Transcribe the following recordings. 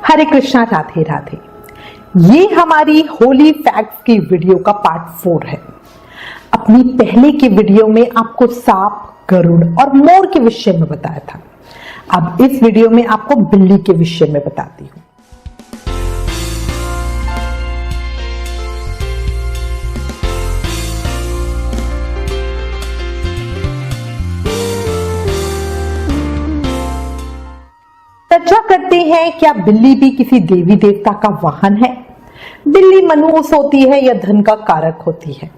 हरे कृष्णा, राधे राधे। ये हमारी होली फैक्ट्स की वीडियो का पार्ट 4 है। अपनी पहले की वीडियो में आपको सांप, गरुड़ और मोर के विषय में बताया था। अब इस वीडियो में आपको बिल्ली के विषय में बताती हूँ। चर्चा करते हैं, क्या बिल्ली भी किसी देवी देवता का वाहन है? बिल्ली मनहूस होती है या धन का कारक होती है?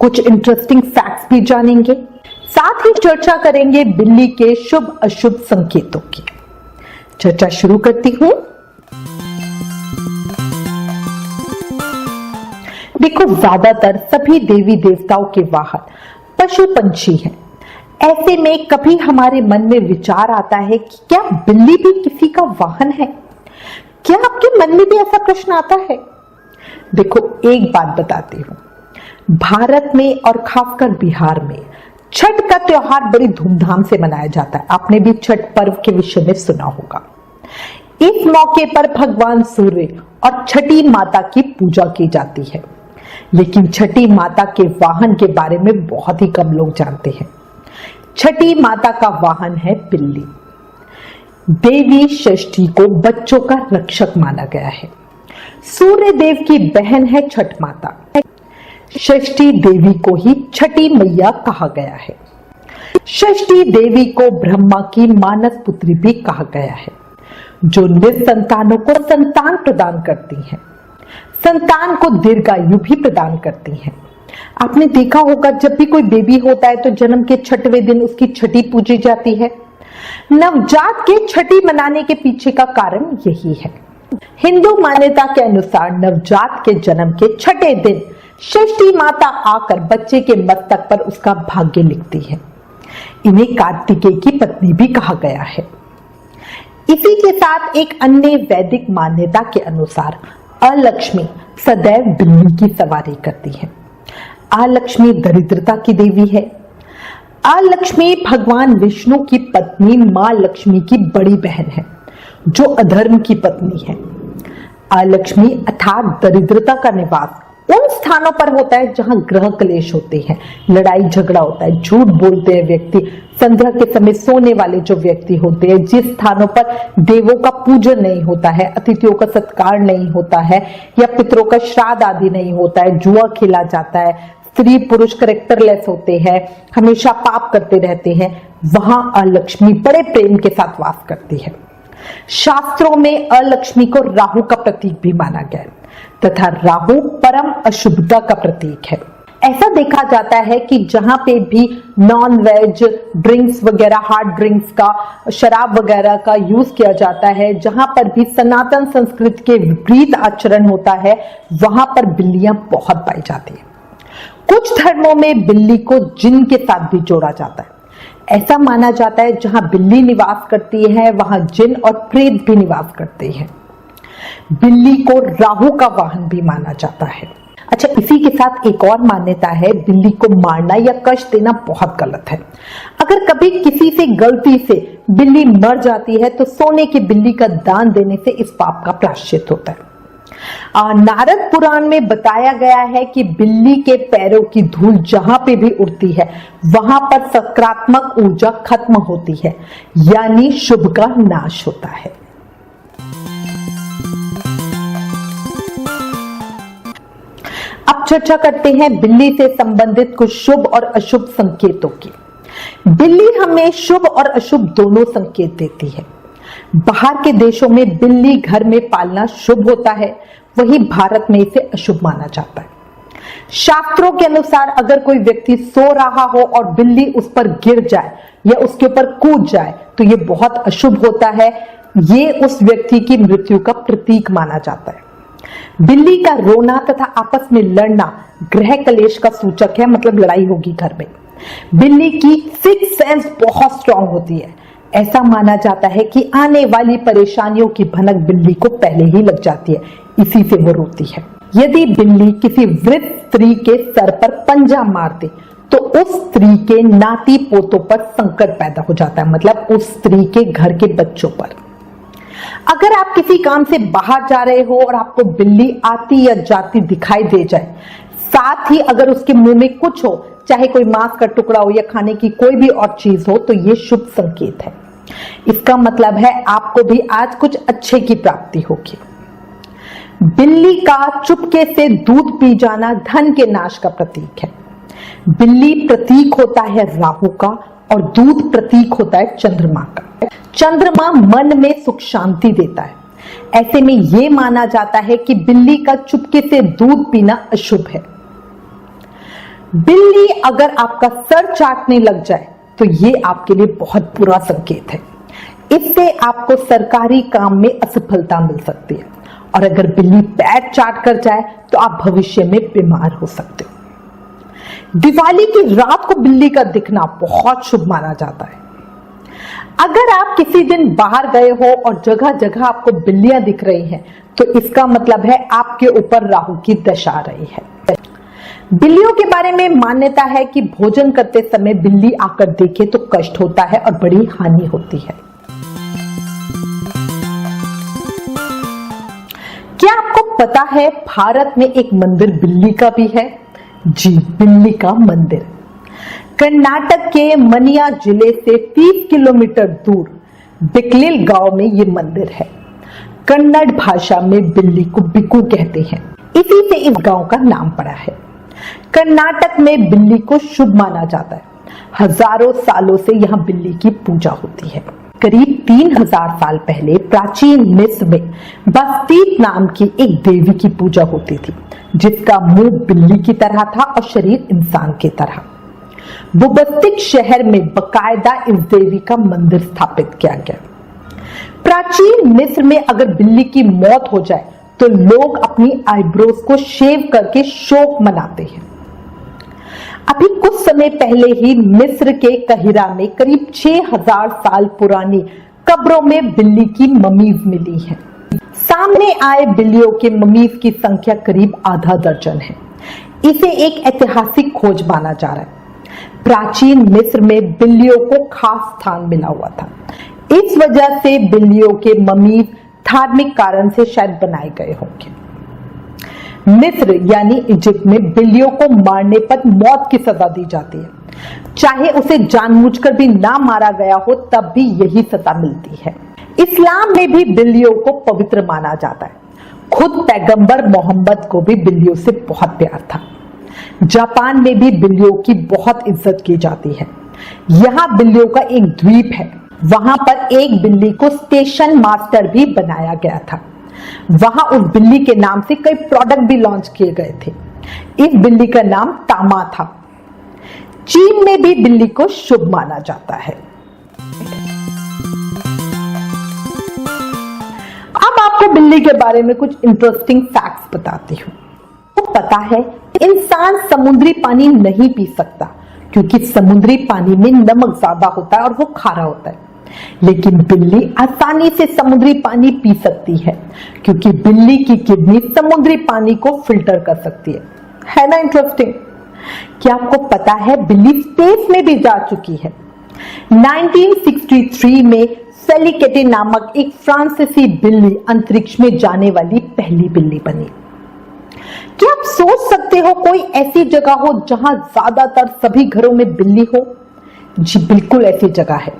कुछ इंटरेस्टिंग फैक्ट्स भी जानेंगे। साथ ही चर्चा करेंगे बिल्ली के शुभ अशुभ संकेतों की। चर्चा शुरू करती हूं। देखो, ज्यादातर सभी देवी देवताओं के वाहन पशु पंछी हैं। ऐसे में कभी हमारे मन में विचार आता है कि क्या बिल्ली भी किसी का वाहन है? क्या आपके मन में भी ऐसा प्रश्न आता है? देखो, एक बात बताती हूं। भारत में और खासकर बिहार में छठ का त्योहार बड़ी धूमधाम से मनाया जाता है। आपने भी छठ पर्व के विषय में सुना होगा। इस मौके पर भगवान सूर्य और छठी माता की पूजा की जाती है। लेकिन छठी माता के वाहन के बारे में बहुत ही कम लोग जानते हैं। छठी माता का वाहन है बिल्ली। देवी षष्ठी को बच्चों का रक्षक माना गया है। सूर्य देव की बहन है छठ माता। षष्ठी देवी को ही छठी मैया कहा गया है। षष्ठी देवी को ब्रह्मा की मानस पुत्री भी कहा गया है, जो निसंतानों को संतान प्रदान करती हैं। संतान को दीर्घायु भी प्रदान करती हैं। आपने देखा होगा, जब भी कोई बेबी होता है तो जन्म के 6वें दिन उसकी छठी पूजी जाती है। नवजात के छठी मनाने के पीछे का कारण यही है। हिंदू मान्यता के अनुसार नवजात के जन्म के 6ठे दिन षष्ठी माता आकर बच्चे के मस्तक पर उसका भाग्य लिखती है। इन्हें कार्तिकेय की पत्नी भी कहा गया है। इसी के साथ एक अन्य वैदिक मान्यता के अनुसार अलक्ष्मी सदैव बिल्ली की सवारी करती है। अलक्ष्मी दरिद्रता की देवी है। अलक्ष्मी भगवान विष्णु की पत्नी मां लक्ष्मी की बड़ी बहन है, जो अधर्म की पत्नी है। अलक्ष्मी अर्थात दरिद्रता का निवास उन स्थानों पर होता है जहां ग्रह क्लेश होते हैं, लड़ाई झगड़ा होता है, झूठ बोलते हैं व्यक्ति, संध्या के समय सोने वाले जो व्यक्ति होते हैं, जिस स्थानों पर देवों का पूजन नहीं होता है, अतिथियों का सत्कार नहीं होता है या पितरों का श्राद्ध आदि नहीं होता है, जुआ खेला जाता है, स्त्री पुरुष कैरेक्टरलेस होते हैं, हमेशा पाप करते रहते हैं, वहां अलक्ष्मी बड़े प्रेम के साथ वास करती है। शास्त्रों में अलक्ष्मी को राहु का प्रतीक भी माना गया है तथा राहु परम अशुभता का प्रतीक है। ऐसा देखा जाता है कि जहां पे भी नॉन वेज ड्रिंक्स वगैरह, हार्ड ड्रिंक्स का, शराब वगैरह का यूज किया जाता है, जहां पर भी सनातन संस्कृति के विपरीत आचरण होता है, वहां पर बिल्लियां बहुत पाई जाती है। कुछ धर्मों में बिल्ली को जिन के साथ भी जोड़ा जाता है। ऐसा माना जाता है जहां बिल्ली निवास करती है वहां जिन और प्रेत भी निवास करते हैं। बिल्ली को राहु का वाहन भी माना जाता है। अच्छा, इसी के साथ एक और मान्यता है, बिल्ली को मारना या कष्ट देना बहुत गलत है। अगर कभी किसी से गलती से बिल्ली मर जाती है तो सोने की बिल्ली का दान देने से इस पाप का प्रायश्चित होता है। नारद पुराण में बताया गया है कि बिल्ली के पैरों की धूल जहां पे भी उड़ती है वहां पर सकारात्मक ऊर्जा खत्म होती है, यानी शुभ का नाश होता है। अब चर्चा करते हैं बिल्ली से संबंधित कुछ शुभ और अशुभ संकेतों की। बिल्ली हमें शुभ और अशुभ दोनों संकेत देती है। बाहर के देशों में बिल्ली घर में पालना शुभ होता है, वहीं भारत में इसे अशुभ माना जाता है। शास्त्रों के अनुसार अगर कोई व्यक्ति सो रहा हो और बिल्ली उस पर गिर जाए या उसके ऊपर कूद जाए तो यह बहुत अशुभ होता है। ये उस व्यक्ति की मृत्यु का प्रतीक माना जाता है। बिल्ली का रोना तथा आपस में लड़ना ग्रह क्लेश का सूचक है, मतलब लड़ाई होगी घर में। बिल्ली की सिक्स सेंस बहुत स्ट्रांग होती है। ऐसा माना जाता है कि आने वाली परेशानियों की भनक बिल्ली को पहले ही लग जाती है, इसी से वो रोती है। यदि बिल्ली किसी वृद्ध स्त्री के सर पर पंजा मार दे तो उस स्त्री के नाती पोतों पर संकट पैदा हो जाता है, मतलब उस स्त्री के घर के बच्चों पर। अगर आप किसी काम से बाहर जा रहे हो और आपको बिल्ली आती या जाती दिखाई दे जाए, साथ ही अगर उसके मुंह में कुछ हो, चाहे कोई मांस का टुकड़ा हो या खाने की कोई भी और चीज हो, तो ये शुभ संकेत है। इसका मतलब है आपको भी आज कुछ अच्छे की प्राप्ति होगी। बिल्ली का चुपके से दूध पी जाना धन के नाश का प्रतीक है। बिल्ली प्रतीक होता है राहु का और दूध प्रतीक होता है चंद्रमा का। चंद्रमा मन में सुख शांति देता है। ऐसे में यह माना जाता है कि बिल्ली का चुपके से दूध पीना अशुभ है। बिल्ली अगर आपका सर चाटने लग जाए तो ये आपके लिए बहुत बुरा संकेत है। इससे आपको सरकारी काम में असफलता मिल सकती है, और अगर बिल्ली पैर चाट कर जाए तो आप भविष्य में बीमार हो सकते हो। दिवाली की रात को बिल्ली का दिखना बहुत शुभ माना जाता है। अगर आप किसी दिन बाहर गए हो और जगह जगह आपको बिल्लियां दिख रही हैं, तो इसका मतलब है आपके ऊपर राहु की दशा आ रही है। बिल्लियों के बारे में मान्यता है कि भोजन करते समय बिल्ली आकर देखे तो कष्ट होता है और बड़ी हानि होती है। क्या आपको पता है भारत में एक मंदिर बिल्ली का भी है? जी, बिल्ली का मंदिर। कर्नाटक के मनिया जिले से 30 किलोमीटर दूर बिकलिल गांव में ये मंदिर है। कन्नड़ भाषा में बिल्ली को बिकू कहते हैं, इसी से इस गांव का नाम पड़ा है। कर्नाटक में बिल्ली को शुभ माना जाता है। हजारों सालों से यहाँ बिल्ली की पूजा होती है। करीब 3000 साल पहले प्राचीन मिस्र में बस्तीत नाम की एक देवी की पूजा होती थी, जिसका मुंह बिल्ली की तरह था और शरीर इंसान की तरह। बुबस्तिक शहर में बकायदा इस देवी का मंदिर स्थापित किया गया। प्राचीन मिस्र में अगर बिल्ली की मौत हो जाए तो लोग अपनी आईब्रोज को शेव करके शोक मनाते हैं। अभी कुछ समय पहले ही मिस्र के काहिरा में करीब 6000 साल पुरानी कब्रों में बिल्ली की ममीज मिली हैं। सामने आए बिल्लियों के ममीज की संख्या करीब आधा दर्जन है। इसे एक ऐतिहासिक खोज माना जा रहा है। प्राचीन मिस्र में बिल्लियों को खास स्थान मिला हुआ था। इस वजह से बिल्लियों के ममीज धार्मिक कारण से शायद बनाए गए होंगे। मिस्र यानी इजिप्ट में बिल्लियों को मारने पर मौत की सजा दी जाती है। चाहे उसे जानबूझकर भी ना मारा गया हो, तब भी यही सजा मिलती है। इस्लाम में भी बिल्लियों को पवित्र माना जाता है। खुद पैगंबर मोहम्मद को भी बिल्लियों से बहुत प्यार था। जापान में भी बिल्लियों की बहुत इज्जत की जाती है। यहाँ बिल्लियों का एक द्वीप है। वहां पर एक बिल्ली को स्टेशन मास्टर भी बनाया गया था। वहां उस बिल्ली के नाम से कई प्रोडक्ट भी लॉन्च किए गए थे। इस बिल्ली का नाम तामा था। चीन में भी बिल्ली को शुभ माना जाता है। अब आपको बिल्ली के बारे में कुछ इंटरेस्टिंग फैक्ट्स बताती हूँ। तो पता है इंसान समुद्री पानी नहीं पी सकता, क्योंकि समुद्री पानी में नमक ज्यादा होता है और वो खारा होता है। लेकिन बिल्ली आसानी से समुद्री पानी पी सकती है, क्योंकि बिल्ली की किडनी समुद्री पानी को फिल्टर कर सकती है ना इंटरेस्टिंग? क्या आपको पता है बिल्ली स्पेस में भी जा चुकी है? 1963 में सेलिकेटे नामक एक फ्रांसीसी बिल्ली अंतरिक्ष में जाने वाली पहली बिल्ली बनी। क्या आप सोच सकते हो कोई ऐसी जगह हो जहां ज्यादातर सभी घरों में बिल्ली हो? जी बिल्कुल ऐसी जगह है।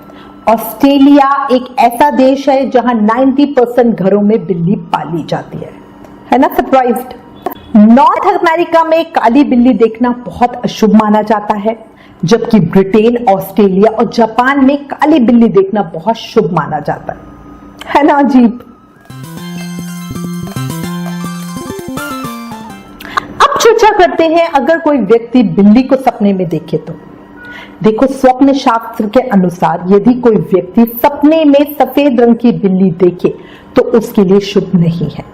ऑस्ट्रेलिया एक ऐसा देश है जहां 90% घरों में बिल्ली पाली जाती है ना? सरप्राइज्ड? नॉर्थ अमेरिका में काली बिल्ली देखना बहुत अशुभ माना जाता है, जबकि ब्रिटेन, ऑस्ट्रेलिया और जापान में काली बिल्ली देखना बहुत शुभ माना जाता है ना? अजीब। अब चर्चा करते हैं, अगर कोई व्यक्ति बिल्ली को सपने में देखे तो। देखो, स्वप्न शास्त्र के अनुसार यदि कोई व्यक्ति सपने में सफेद रंग की बिल्ली देखे तो उसके लिए शुभ नहीं है।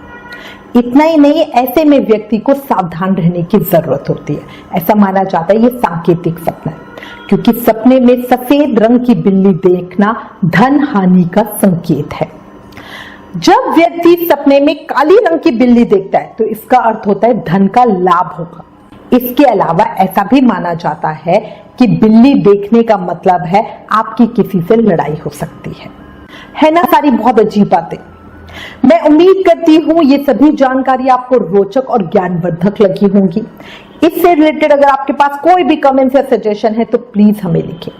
इतना ही नहीं, ऐसे में व्यक्ति को सावधान रहने की जरूरत होती है। ऐसा माना जाता है ये सांकेतिक सपना है, क्योंकि सपने में सफेद रंग की बिल्ली देखना धन हानि का संकेत है। जब व्यक्ति सपने में काली रंग की बिल्ली देखता है तो इसका अर्थ होता है धन का लाभ होगा। इसके अलावा ऐसा भी माना जाता है कि बिल्ली देखने का मतलब है आपकी किसी से लड़ाई हो सकती है ना? सारी बहुत अजीब बातें। मैं उम्मीद करती हूं ये सभी जानकारी आपको रोचक और ज्ञानवर्धक लगी होंगी। इससे रिलेटेड अगर आपके पास कोई भी कमेंट्स या सजेशन है तो प्लीज हमें लिखें।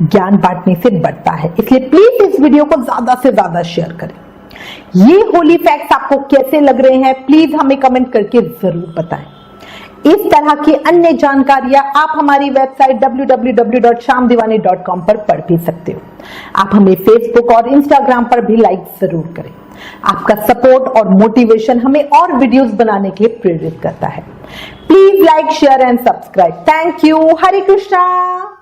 ज्ञान बांटने से बढ़ता है, इसलिए प्लीज इस वीडियो को ज्यादा से ज्यादा शेयर करें। ये होली फैक्ट्स आपको कैसे लग रहे हैं प्लीज हमें कमेंट करके जरूर बताएं। इस तरह की अन्य जानकारियां आप हमारी वेबसाइट www.shamdivani.com पर पढ़ भी सकते हो। आप हमें फेसबुक और इंस्टाग्राम पर भी लाइक जरूर करें। आपका सपोर्ट और मोटिवेशन हमें और वीडियोस बनाने के लिए प्रेरित करता है। Please like, share and subscribe. Thank you. Hare Krishna.